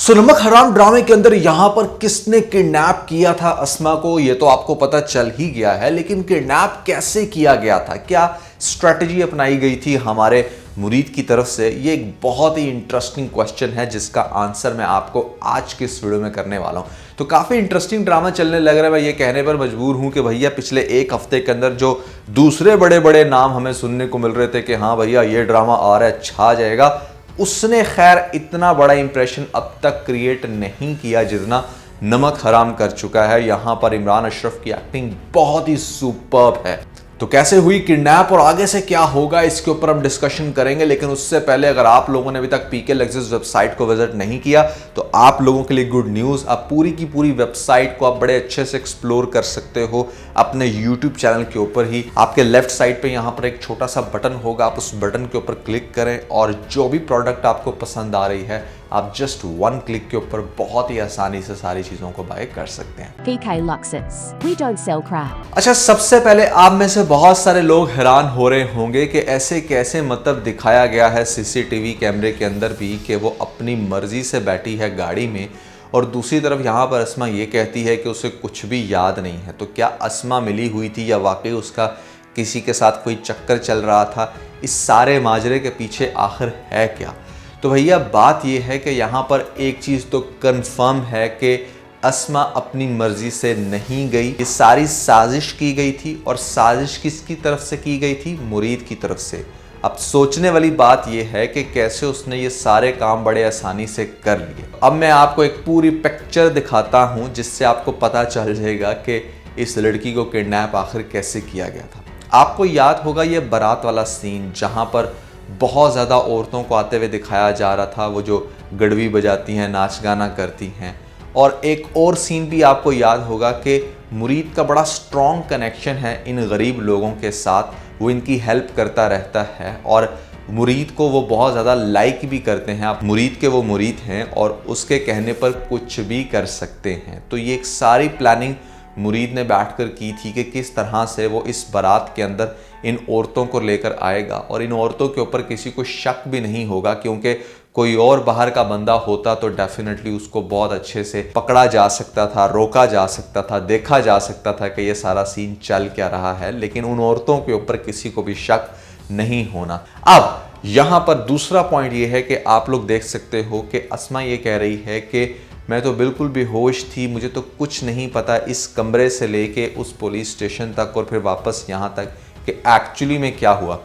नमक हराम ड्रामे के अंदर यहां पर किसने किडनैप किया था अस्मा को, यह तो आपको पता चल ही गया है, लेकिन किडनैप कैसे किया गया था, क्या स्ट्रेटजी अपनाई गई थी हमारे मुरीद की तरफ से, ये एक बहुत ही इंटरेस्टिंग क्वेश्चन है जिसका आंसर मैं आपको आज के इस वीडियो में करने वाला हूं। तो काफी इंटरेस्टिंग ड्रामा चलने लग रहा है। मैं ये कहने पर मजबूर हूं कि भैया पिछले एक हफ्ते के अंदर जो दूसरे बड़े बड़े नाम हमें सुनने को मिल रहे थे कि हाँ भैया ये ड्रामा आ रहा है, छा जाएगा, उसने खैर इतना बड़ा इंप्रेशन अब तक क्रिएट नहीं किया जितना नमक हराम कर चुका है। यहां पर इमरान अशरफ की एक्टिंग बहुत ही सुपर्ब है। तो कैसे हुई किडनैप और आगे से क्या होगा, इसके ऊपर हम डिस्कशन करेंगे। लेकिन उससे पहले अगर आप लोगों ने अभी तक पीके लग्जरीज वेबसाइट को विजिट नहीं किया तो आप लोगों के लिए गुड न्यूज़, आप पूरी की पूरी वेबसाइट को आप बड़े अच्छे से एक्सप्लोर कर सकते हो अपने यूट्यूब चैनल के ऊपर ही। आपके लेफ्ट साइड पे यहाँ पर एक छोटा सा बटन होगा, आप उस बटन के ऊपर क्लिक करें और जो भी प्रोडक्ट आपको पसंद आ रही है आप जस्ट वन क्लिक के ऊपर बहुत ही आसानी से सारी चीजों को बाय कर सकते हैं। PK Luxus. We don't sell crap. अच्छा, सबसे पहले आप में से बहुत सारे लोग हैरान हो रहे होंगे कि ऐसे कैसे मतलब दिखाया गया है सीसीटीवी कैमरे के अंदर भी कि वो अपनी मर्जी से बैठी है गाड़ी में और दूसरी तरफ यहाँ पर अस्मा ये कहती है कि उसे कुछ भी याद नहीं है। तो क्या अस्मा मिली हुई थी या वाकई उसका किसी के साथ कोई चक्कर चल रहा था? इस सारे माजरे के पीछे आखिर है क्या? तो भैया बात यह है कि यहाँ पर एक चीज़ तो कंफर्म है कि अस्मा अपनी मर्जी से नहीं गई, ये सारी साजिश की गई थी। और साजिश किसकी तरफ से की गई थी? मुरीद की तरफ से। अब सोचने वाली बात यह है कि कैसे उसने ये सारे काम बड़े आसानी से कर लिए। अब मैं आपको एक पूरी पिक्चर दिखाता हूँ जिससे आपको पता चल जाएगा कि इस लड़की को किडनैप आखिर कैसे किया गया था। आपको याद होगा ये बारात वाला सीन जहाँ पर बहुत ज़्यादा औरतों को आते हुए दिखाया जा रहा था, वो जो गड़वी बजाती हैं, नाच गाना करती हैं। और एक और सीन भी आपको याद होगा कि मुरीद का बड़ा स्ट्रॉन्ग कनेक्शन है इन गरीब लोगों के साथ, वो इनकी हेल्प करता रहता है और मुरीद को वो बहुत ज़्यादा लाइक भी करते हैं। आप मुरीद के वो मुरीद हैं और उसके कहने पर कुछ भी कर सकते हैं। तो ये एक सारी प्लानिंग मुरीद ने बैठकर की थी कि किस तरह से वो इस बारात के अंदर इन औरतों को लेकर आएगा और इन औरतों के ऊपर किसी को शक भी नहीं होगा, क्योंकि कोई और बाहर का बंदा होता तो डेफिनेटली उसको बहुत अच्छे से पकड़ा जा सकता था, रोका जा सकता था, देखा जा सकता था कि ये सारा सीन चल क्या रहा है। लेकिन उन औरतों के ऊपर किसी को भी शक नहीं होना। अब यहाँ पर दूसरा पॉइंट ये है कि आप लोग देख सकते हो कि अस्मा ये कह रही है कि मैं तो बिल्कुल बेहोश थी, मुझे तो कुछ नहीं पता इस कमरे से लेके उस पुलिस स्टेशन तक और फिर वापस यहाँ तक कि एक्चुअली में क्या हुआ।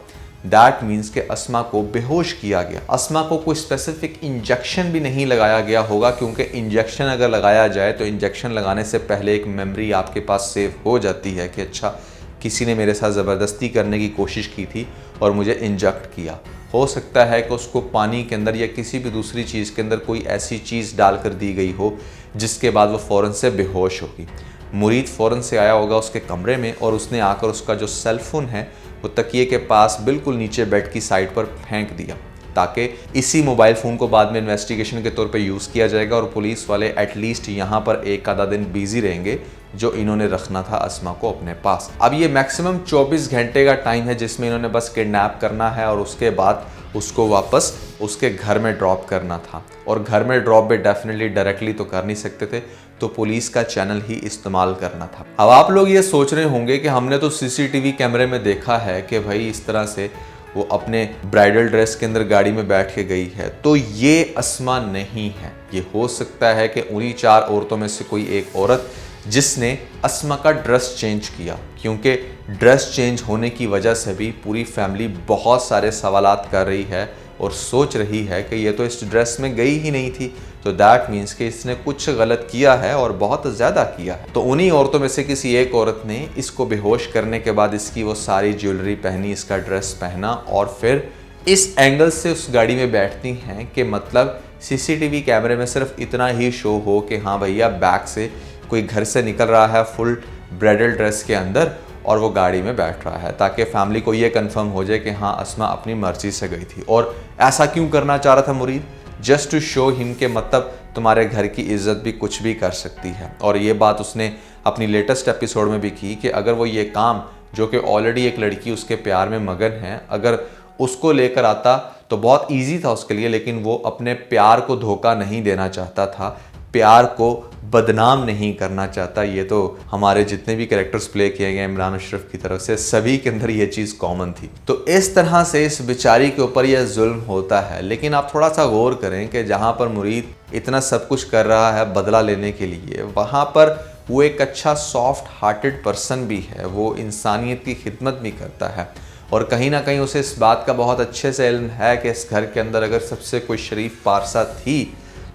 दैट मीन्स कि अस्मा को बेहोश किया गया। अस्मा को कोई स्पेसिफिक इंजेक्शन भी नहीं लगाया गया होगा, क्योंकि इंजेक्शन अगर लगाया जाए तो इंजेक्शन लगाने से पहले एक मेमोरी आपके पास सेव हो जाती है कि अच्छा किसी ने मेरे साथ ज़बरदस्ती करने की कोशिश की थी और मुझे इंजेक्ट किया। हो सकता है कि उसको पानी के अंदर या किसी भी दूसरी चीज़ के अंदर कोई ऐसी चीज़ डाल कर दी गई हो जिसके बाद वो फ़ौरन से बेहोश होगी। मुरीद फ़ौरन से आया होगा उसके कमरे में और उसने आकर उसका जो सेल फोन है वो तकिए के पास बिल्कुल नीचे बेड की साइड पर फेंक दिया, ताकि इसी मोबाइल फ़ोन को बाद में इन्वेस्टिगेशन के तौर पे यूज़ किया जाएगा और पुलिस वाले एटलीस्ट यहाँ पर एक आधा दिन बिजी रहेंगे जो इन्होंने रखना था अस्मा को अपने पास। अब ये मैक्सिमम 24 घंटे का टाइम है जिसमें इन्होंने बस किडनैप करना है और उसके बाद उसको वापस उसके घर में ड्रॉप करना था। और घर में ड्रॉप भी डेफिनेटली डायरेक्टली तो कर नहीं सकते थे, तो पुलिस का चैनल ही इस्तेमाल करना था। अब आप लोग ये सोच रहे होंगे कि हमने तो सीसीटीवी कैमरे में देखा है कि भाई इस तरह से वो अपने ब्राइडल ड्रेस के अंदर गाड़ी में बैठ के गई है, तो ये अस्मा नहीं है। ये हो सकता है कि उन्हीं 4 औरतों में से कोई एक औरत जिसने अस्मा का ड्रेस चेंज किया, क्योंकि ड्रेस चेंज होने की वजह से भी पूरी फैमिली बहुत सारे सवालात कर रही है और सोच रही है कि ये तो इस ड्रेस में गई ही नहीं थी, तो दैट मीन्स कि इसने कुछ गलत किया है और बहुत ज़्यादा किया है। तो उन्हीं औरतों में से किसी एक औरत ने इसको बेहोश करने के बाद इसकी वो सारी ज्वेलरी पहनी, इसका ड्रेस पहना और फिर इस एंगल से उस गाड़ी में बैठती हैं कि मतलब सीसीटीवी कैमरे में सिर्फ इतना ही शो हो कि हाँ भैया बैक से कोई घर से निकल रहा है फुल ब्राइडल ड्रेस के अंदर और वो गाड़ी में बैठ रहा है, ताकि फैमिली को ये कंफर्म हो जाए कि हाँ अस्मा अपनी मर्जी से गई थी। और ऐसा क्यों करना चाह रहा था मुरीद? जस्ट टू शो हिम के मतलब तुम्हारे घर की इज्जत भी कुछ भी कर सकती है। और ये बात उसने अपनी लेटेस्ट एपिसोड में भी की कि अगर वो ये काम, जो कि ऑलरेडी एक लड़की उसके प्यार में मगन है, अगर उसको लेकर आता तो बहुत इजी था उसके लिए, लेकिन वो अपने प्यार को धोखा नहीं देना चाहता था, प्यार को बदनाम नहीं करना चाहता। ये तो हमारे जितने भी कैरेक्टर्स प्ले किए गए इमरान अशरफ की तरफ से, सभी के अंदर ये चीज़ कॉमन थी। तो इस तरह से इस बेचारी के ऊपर यह जुल्म होता है। लेकिन आप थोड़ा सा गौर करें कि जहाँ पर मुरीद इतना सब कुछ कर रहा है बदला लेने के लिए, वहाँ पर वो एक अच्छा सॉफ्ट हार्टेड पर्सन भी है, वो इंसानियत की खिदमत भी करता है और कहीं ना कहीं उसे इस बात का बहुत अच्छे से इल्म है कि इस घर के अंदर अगर सबसे कोई शरीफ पारसा थी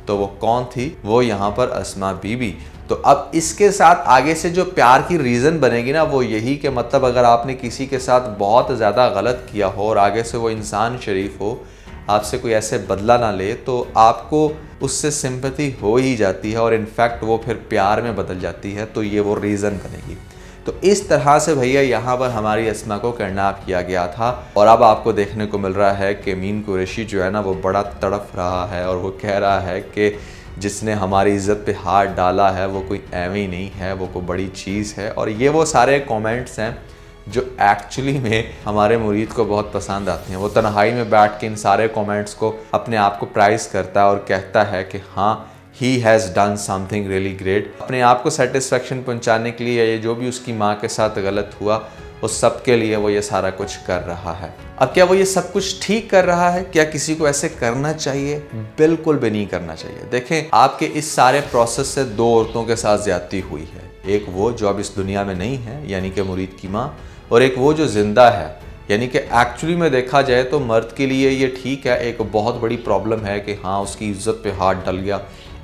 तो वो कौन थी, वो यहाँ पर अस्मा बीबी। तो अब इसके साथ आगे से जो प्यार की रीज़न बनेगी ना, वो यही कि मतलब अगर आपने किसी के साथ बहुत ज़्यादा गलत किया हो और आगे से वो इंसान शरीफ हो, आपसे कोई ऐसे बदला ना ले, तो आपको उससे सिंपैथी हो ही जाती है और इनफैक्ट वो फिर प्यार में बदल जाती है। तो ये वो रीज़न बनेगी। तो इस तरह से भैया यहाँ पर हमारी अस्मा को किडनैप किया गया था और अब आपको देखने को मिल रहा है कि मीन कुरैशी जो है ना, वो बड़ा तड़प रहा है और वो कह रहा है कि जिसने हमारी इज़्ज़त पे हाथ डाला है वो कोई एवं ही नहीं है, वो कोई बड़ी चीज़ है। और ये वो सारे कमेंट्स हैं जो एक्चुअली में हमारे मुरीद को बहुत पसंद आते हैं। वो तन्हाई में बैठ के इन सारे कमेंट्स को अपने आप को प्राइज़ करता है और कहता है कि हाँ, he has done something really great. अपने आप को सेटिस्फेक्शन पहुंचाने के लिए ये जो भी उसकी माँ के साथ गलत हुआ उस सब के लिए वो ये सारा कुछ कर रहा है। अब क्या वो ये सब कुछ ठीक कर रहा है? क्या किसी को ऐसे करना चाहिए? बिल्कुल भी नहीं करना चाहिए। देखें, आपके इस सारे प्रोसेस से दो औरतों के साथ ज्यादती हुई है। एक वो जो अब इस दुनिया में नहीं है, यानी कि मुरीद की माँ, और एक वो जो जिंदा है। यानी कि एक्चुअली में देखा जाए तो मर्द के लिए ये ठीक है, एक बहुत बड़ी प्रॉब्लम है कि हाँ, उसकी इज्जत पे हाथ डल गया,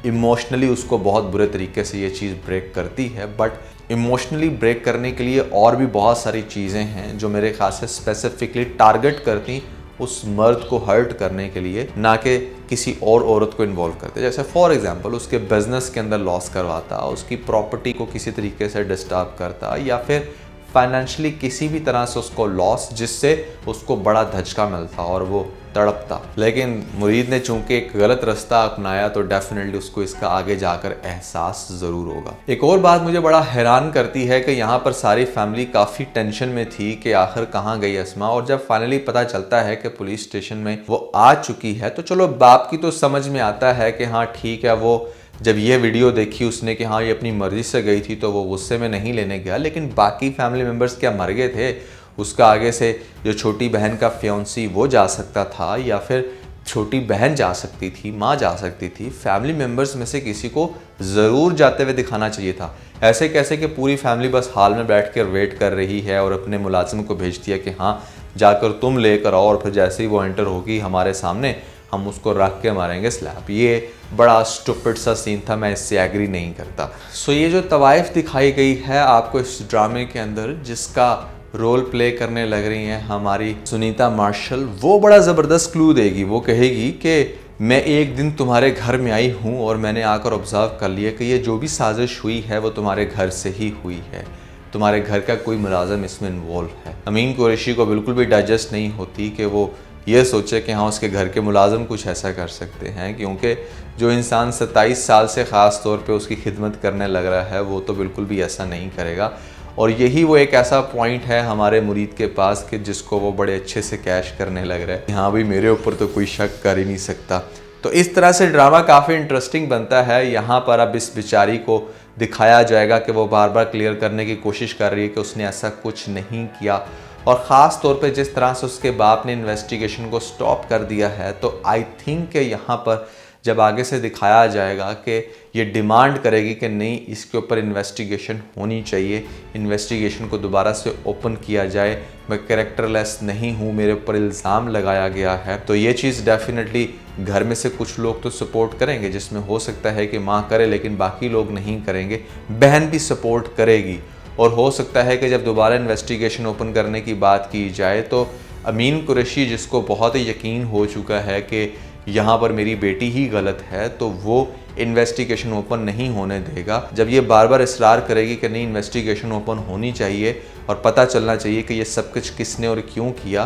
इमोशनली उसको बहुत बुरे तरीके से ये चीज़ ब्रेक करती है। बट इमोशनली ब्रेक करने के लिए और भी बहुत सारी चीज़ें हैं जो मेरे ख्याल से स्पेसिफिकली टारगेट करती उस मर्द को हर्ट करने के लिए, ना कि किसी और औरत को इन्वॉल्व करते। जैसे फॉर एग्जांपल उसके बिजनेस के अंदर लॉस करवाता, उसकी प्रॉपर्टी को किसी तरीके से डिस्टर्ब करता, या फिर फाइनेंशियली किसी भी तरह से उसको लॉस, जिससे उसको बड़ा धचका मिलता और वो तड़पता। लेकिन मुरीद ने चूंकि एक गलत रास्ता अपनाया तो डेफिनेटली उसको इसका आगे जाकर एहसास ज़रूर होगा। एक और बात मुझे बड़ा हैरान करती है कि यहाँ पर सारी फैमिली काफ़ी टेंशन में थी कि आखिर कहाँ गई अस्मा, और जब फाइनली पता चलता है कि पुलिस स्टेशन में वो आ चुकी है तो चलो बाप की तो समझ में आता है कि हाँ ठीक है, वो जब ये वीडियो देखी उसने कि हाँ ये अपनी मर्जी से गई थी तो वो गुस्से में नहीं लेने गया। लेकिन बाकी फैमिली मेम्बर्स क्या मर गए थे? उसका आगे से जो छोटी बहन का फियांसी वो जा सकता था, या फिर छोटी बहन जा सकती थी, माँ जा सकती थी। फैमिली मेम्बर्स में से किसी को ज़रूर जाते हुए दिखाना चाहिए था। ऐसे कैसे कि पूरी फैमिली बस हाल में बैठ कर वेट कर रही है और अपने मुलाजिम को भेज दिया कि हाँ जाकर तुम लेकर आओ, और फिर जैसे ही वो एंटर होगी हमारे सामने हम उसको रख के मारेंगे स्लैप। ये बड़ा स्टूपिड सा सीन था, मैं इससे एग्री नहीं करता। सो ये जो तवाइफ दिखाई गई है आपको इस ड्रामे के अंदर, जिसका रोल प्ले करने लग रही हैं हमारी सुनीता मार्शल, वो बड़ा ज़बरदस्त क्लू देगी। वो कहेगी कि मैं एक दिन तुम्हारे घर में आई हूँ और मैंने आकर ऑब्जर्व कर लिया कि ये जो भी साजिश हुई है वो तुम्हारे घर से ही हुई है, तुम्हारे घर का कोई मुलाजिम इसमें इन्वॉल्व है। अमीन कुरैशी को बिल्कुल भी डाइजेस्ट नहीं होती कि वो ये सोचे कि हाँ उसके घर के मुलाजिम कुछ ऐसा कर सकते हैं, क्योंकि जो इंसान 27 साल से ख़ास तौर पे उसकी खिदमत करने लग रहा है वो तो बिल्कुल भी ऐसा नहीं करेगा। और यही वो एक ऐसा पॉइंट है हमारे मुरीद के पास कि जिसको वो बड़े अच्छे से कैश करने लग रहा है। हाँ भाई, मेरे ऊपर तो कोई शक कर ही नहीं सकता। तो इस तरह से ड्रामा काफ़ी इंटरेस्टिंग बनता है। यहाँ पर अब इस बेचारी को दिखाया जाएगा कि वो बार बार क्लियर करने की कोशिश कर रही है कि उसने ऐसा कुछ नहीं किया, और ख़ास तौर पे जिस तरह से उसके बाप ने इन्वेस्टिगेशन को स्टॉप कर दिया है। तो आई थिंक कि यहाँ पर जब आगे से दिखाया जाएगा कि ये डिमांड करेगी कि नहीं, इसके ऊपर इन्वेस्टिगेशन होनी चाहिए, इन्वेस्टिगेशन को दोबारा से ओपन किया जाए, मैं कैरेक्टरलेस नहीं हूँ, मेरे ऊपर इल्ज़ाम लगाया गया है। तो ये चीज़ डेफिनेटली घर में से कुछ लोग तो सपोर्ट करेंगे, जिसमें हो सकता है कि माँ करे लेकिन बाकी लोग नहीं करेंगे। बहन भी सपोर्ट करेगी, और हो सकता है कि जब दोबारा इन्वेस्टिगेशन ओपन करने की बात की जाए तो अमीन कुरैशी, जिसको बहुत ही यकीन हो चुका है कि यहाँ पर मेरी बेटी ही गलत है, तो वो इन्वेस्टिगेशन ओपन नहीं होने देगा। जब ये बार बार इसरार करेगी कि नहीं इन्वेस्टिगेशन ओपन होनी चाहिए और पता चलना चाहिए कि ये सब कुछ किसने और क्यों किया,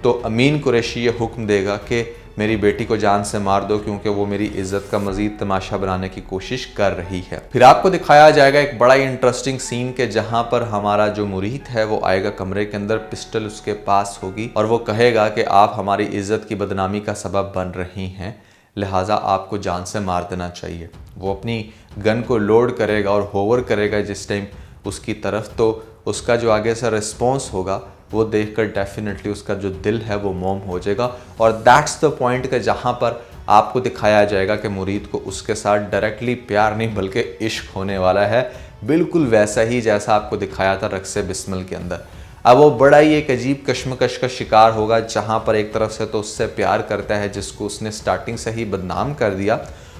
तो अमीन कुरैशी ये हुक्म देगा कि मेरी बेटी को जान से मार दो क्योंकि वो मेरी इज्जत का मजीद तमाशा बनाने की कोशिश कर रही है। फिर आपको दिखाया जाएगा एक बड़ा ही इंटरेस्टिंग सीन के जहां पर हमारा जो मुरीद है वो आएगा कमरे के अंदर, पिस्टल उसके पास होगी और वो कहेगा कि आप हमारी इज्जत की बदनामी का सबब बन रही हैं, लिहाजा आपको जान से मार देना चाहिए। वो अपनी गन को लोड करेगा और होवर करेगा जिस टाइम उसकी तरफ, तो उसका जो आगे से रिस्पॉन्स होगा वो देखकर डेफिनेटली उसका जो दिल है वो मोम हो जाएगा। और दैट्स द पॉइंट के जहाँ पर आपको दिखाया जाएगा कि मुरीद को उसके साथ डायरेक्टली प्यार नहीं बल्कि इश्क होने वाला है, बिल्कुल वैसा ही जैसा आपको दिखाया था रक्से बिस्मिल के अंदर। अब वो बड़ा ही एक अजीब कश्मकश का शिकार होगा जहाँ पर एक तरफ से तो उससे प्यार करता है जिसको उसने स्टार्टिंग से ही बदनाम कर दिया,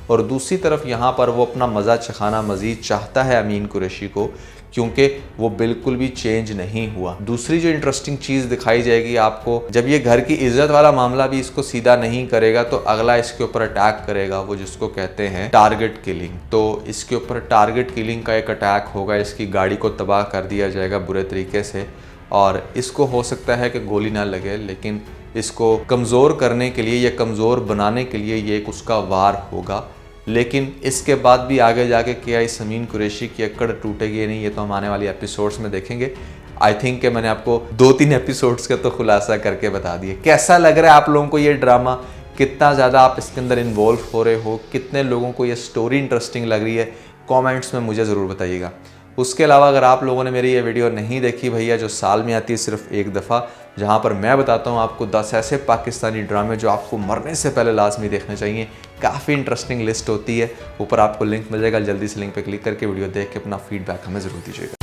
और दूसरी तरफ यहाँ पर वो अपना मज़ा चखाना मज़ीद चाहता है अमीन कुरैशी को, क्योंकि वो बिल्कुल भी चेंज नहीं हुआ। दूसरी जो इंटरेस्टिंग चीज़ दिखाई जाएगी आपको, जब ये घर की इज्जत वाला मामला भी इसको सीधा नहीं करेगा तो अगला इसके ऊपर अटैक करेगा, वो जिसको कहते हैं टारगेट किलिंग। तो इसके ऊपर टारगेट किलिंग का एक अटैक होगा, इसकी गाड़ी को तबाह कर दिया जाएगा बुरे तरीके से, और इसको हो सकता है कि गोली ना लगे, लेकिन इसको कमज़ोर करने के लिए या कमज़ोर बनाने के लिए ये एक उसका वार होगा। लेकिन इसके बाद भी आगे जाके क्या इस अमीन कुरैशी की अक्कड़ टूटेगी नहीं, ये तो हम आने वाली एपिसोड्स में देखेंगे। आई थिंक कि मैंने आपको 2-3 एपिसोड्स का तो खुलासा करके बता दिए। कैसा लग रहा है आप लोगों को ये ड्रामा, कितना ज़्यादा आप इसके अंदर इन्वॉल्व हो रहे हो, कितने लोगों को ये स्टोरी इंटरेस्टिंग लग रही है, कमेंट्स में मुझे ज़रूर बताइएगा। उसके अलावा अगर आप लोगों ने मेरी ये वीडियो नहीं देखी भैया, जो साल में आती है सिर्फ एक दफ़ा, जहाँ पर मैं बताता हूँ आपको 10 ऐसे पाकिस्तानी ड्रामे जो आपको मरने से पहले लाजमी देखने चाहिए, काफ़ी इंटरेस्टिंग लिस्ट होती है। ऊपर आपको लिंक मिल जाएगा, जल्दी से लिंक पे क्लिक करके वीडियो देख के अपना फीडबैक हमें ज़रूर दीजिएगा।